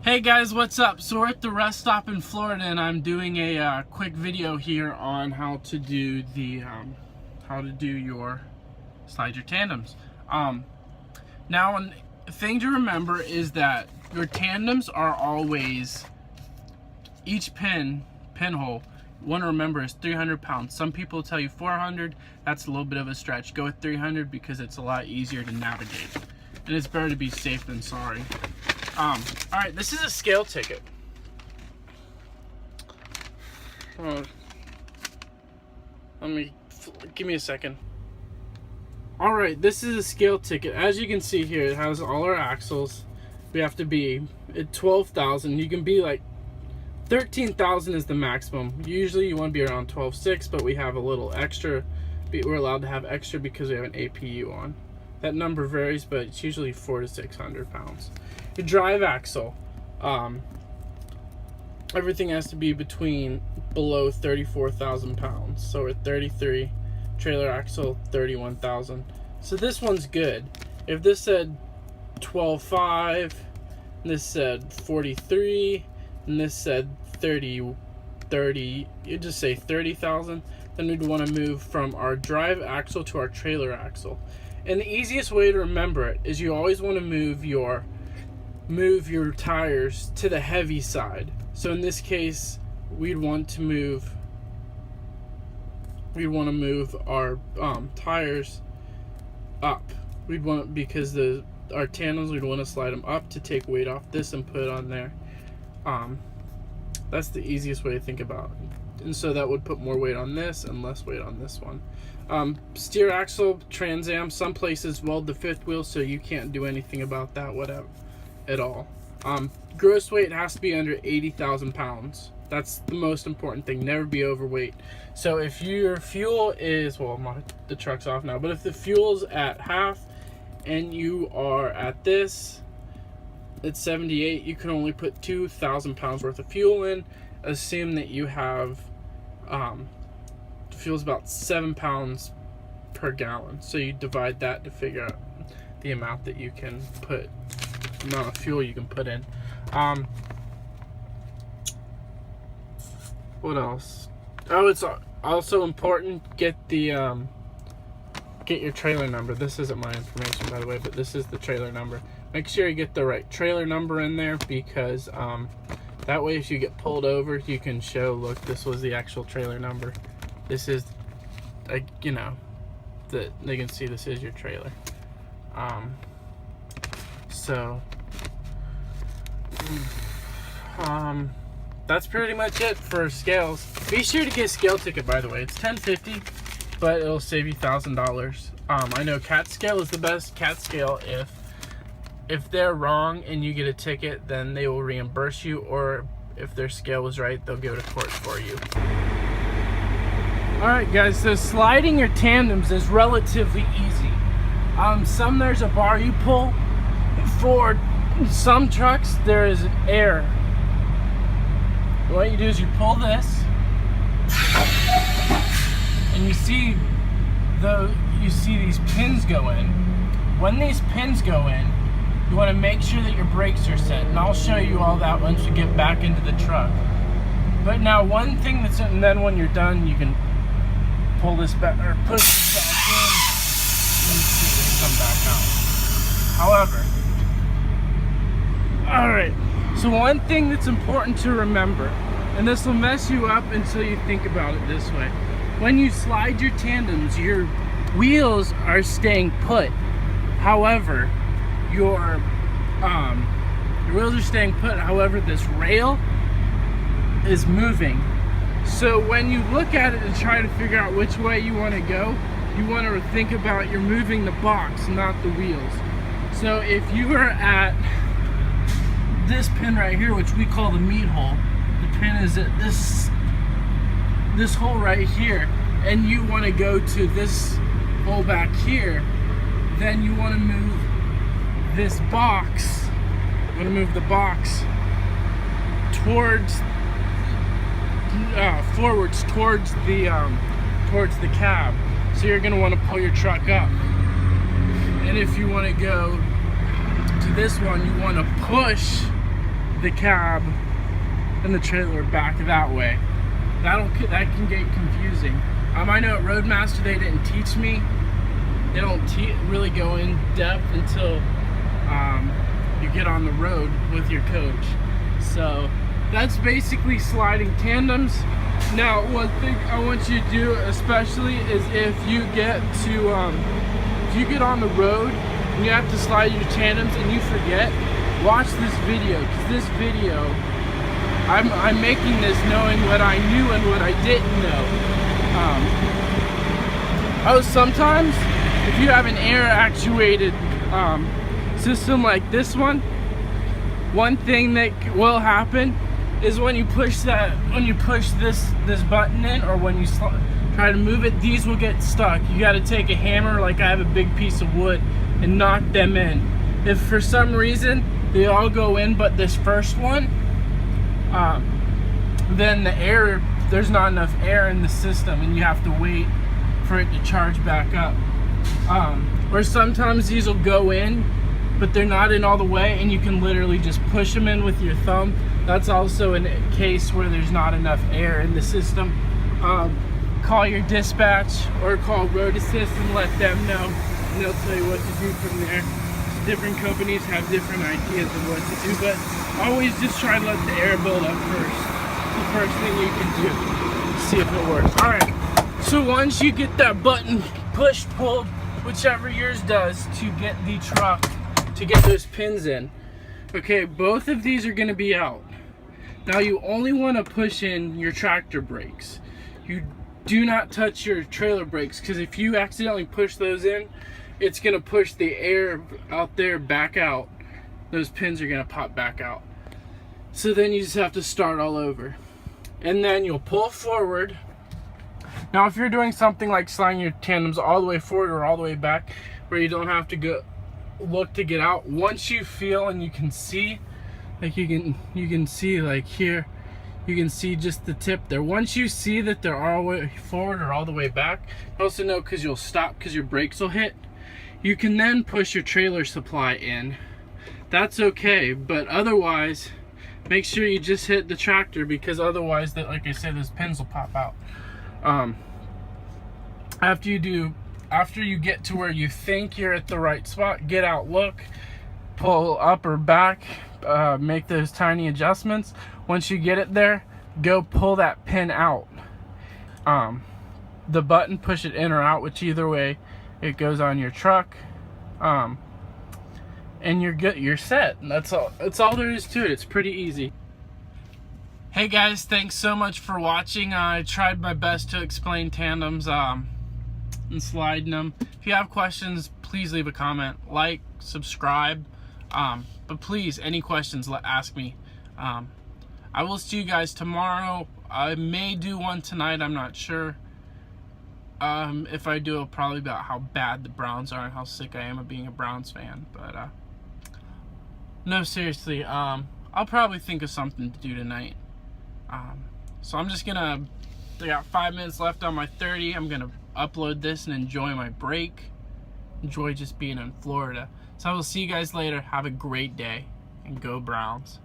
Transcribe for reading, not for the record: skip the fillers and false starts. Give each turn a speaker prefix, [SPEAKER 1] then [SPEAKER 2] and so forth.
[SPEAKER 1] Hey guys, what's up? So we're at the rest stop in Florida, and I'm doing a quick video here on how to do your slide your tandems. Now, one thing to remember is that your tandems are always, each pinhole, want to remember, is 300 pounds. Some people tell you 400. That's a little bit of a stretch. Go with 300 because it's a lot easier to navigate, and it's better to be safe than sorry. All right, this is a scale ticket. Give me a second. All right, this is a scale ticket. As you can see here, it has all our axles. We have to be at 12,000. You can be like 13,000 is the maximum. Usually you want to be around 12.6, but we have a little extra. We're allowed to have extra because we have an APU on. That number varies, but it's usually 400 to 600 pounds. Your drive axle, everything has to be below 34,000 pounds. So we're 33. Trailer axle, 31,000. So this one's good. If this said 12.5, and this said 43, and this said 30, you just say 30,000, then we'd want to move from our drive axle to our trailer axle. And the easiest way to remember it is you always want to move your tires to the heavy side. So in this case, we'd want to move our tires up. Because our tandems, we'd want to slide them up to take weight off this and put it on there. That's the easiest way to think about it. And so that would put more weight on this and less weight on this one. Steer axle, Trans Am, some places weld the fifth wheel, so you can't do anything about that, whatever, at all. Gross weight has to be under 80,000 pounds. That's the most important thing. Never be overweight. So if your fuel is, the truck's off now, but if the fuel's at half and you are at this, it's 78, you can only put 2,000 pounds worth of fuel in. Assume that you have, fuel's about 7 pounds per gallon. So you divide that to figure out the amount that you can put, amount of fuel you can put in. What else? Oh, it's also important, get your trailer number. This isn't my information, by the way, but this is the trailer number. Make sure you get the right trailer number in there, because that way if you get pulled over, you can show, look, this was the actual trailer number. This is, that they can see this is your trailer. That's pretty much it for scales. Be sure to get a scale ticket, by the way. It's $10.50, but it'll save you $1,000. I know CAT scale is the best. CAT scale, if they're wrong and you get a ticket, then they will reimburse you, or if their scale was right, they'll go to court for you. Alright guys, so sliding your tandems is relatively easy. There's a bar you pull. For some trucks, there is air. What you do is you pull this, and you see these pins go in. When these pins go in, you want to make sure that your brakes are set, and I'll show you all that once we get back into the truck. But now, one thing and then when you're done, you can pull this back, or push this back in, and see it come back out. However, alright, so one thing that's important to remember, and this will mess you up until you think about it this way. When you slide your tandems, your wheels are staying put. However, your wheels are staying put. However, this rail is moving. So when you look at it and try to figure out which way you want to go, you want to think about you're moving the box, not the wheels. So if you are at this pin right here, which we call the meat hole, the pin is at this hole right here, and you want to go to this hole back here, then you want to move this box. You want to move the box forwards towards the cab. So you're going to want to pull your truck up. And if you want to go to this one, you want to push the cab and the trailer back that way. That can get confusing. I know at Roadmaster they didn't teach me. They don't really go in depth until you get on the road with your coach. So that's basically sliding tandems. Now, one thing I want you to do, especially, is if you get on the road and you have to slide your tandems and you forget, watch this video, because this video, I'm making this knowing what I knew and what I didn't know. Sometimes, if you have an air actuated system like this one thing that will happen is when you push this button in, or when you try to move it, these will get stuck. You got to take a hammer, like I have a big piece of wood, and knock them in. If for some reason they all go in but this first one, then there's not enough air in the system and you have to wait for it to charge back up. Or sometimes these will go in but they're not in all the way, and you can literally just push them in with your thumb. That's also a case where there's not enough air in the system. Call your dispatch or call Road Assist and let them know, and they'll tell you what to do from there. Different companies have different ideas of what to do, but always just try to let the air build up first. The first thing you can do. See if it works. Alright, so once you get that button pushed, pulled, whichever yours does, to get the truck, to get those pins in. Okay, both of these are going to be out. Now you only want to push in your tractor brakes. You do not touch your trailer brakes, because if you accidentally push those in, it's going to push the air out there back out. Those pins are going to pop back out. So then you just have to start all over. And then you'll pull forward. Now if you're doing something like sliding your tandems all the way forward or all the way back, where you don't have to look to get out, once you feel and you can see, like you can see, like here you can see just the tip there. Once you see that they're all the way forward or all the way back, you also know, because you'll stop because your brakes will hit, you can then push your trailer supply in. That's okay, but otherwise make sure you just hit the tractor, because otherwise, like I said, those pins will pop out. After you get to where you think you're at the right spot, get out, look, pull up or back, make those tiny adjustments. Once you get it there, go pull that pin out. The button, push it in or out, which either way it goes on your truck. And you're good, you're set. And that's all there is to it. It's pretty easy. Hey guys, thanks so much for watching. I tried my best to explain tandems and sliding them. If you have questions, please leave a comment, like, subscribe, but please, any questions, ask me. I will see you guys tomorrow. I may do one tonight, I'm not sure. If I do, it'll probably be about how bad the Browns are and how sick I am of being a Browns fan. But no, seriously, I'll probably think of something to do tonight. So I'm just gonna, I got 5 minutes left on my 30. I'm gonna upload this and enjoy my break. Enjoy just being in Florida. So I will see you guys later. Have a great day, and go Browns.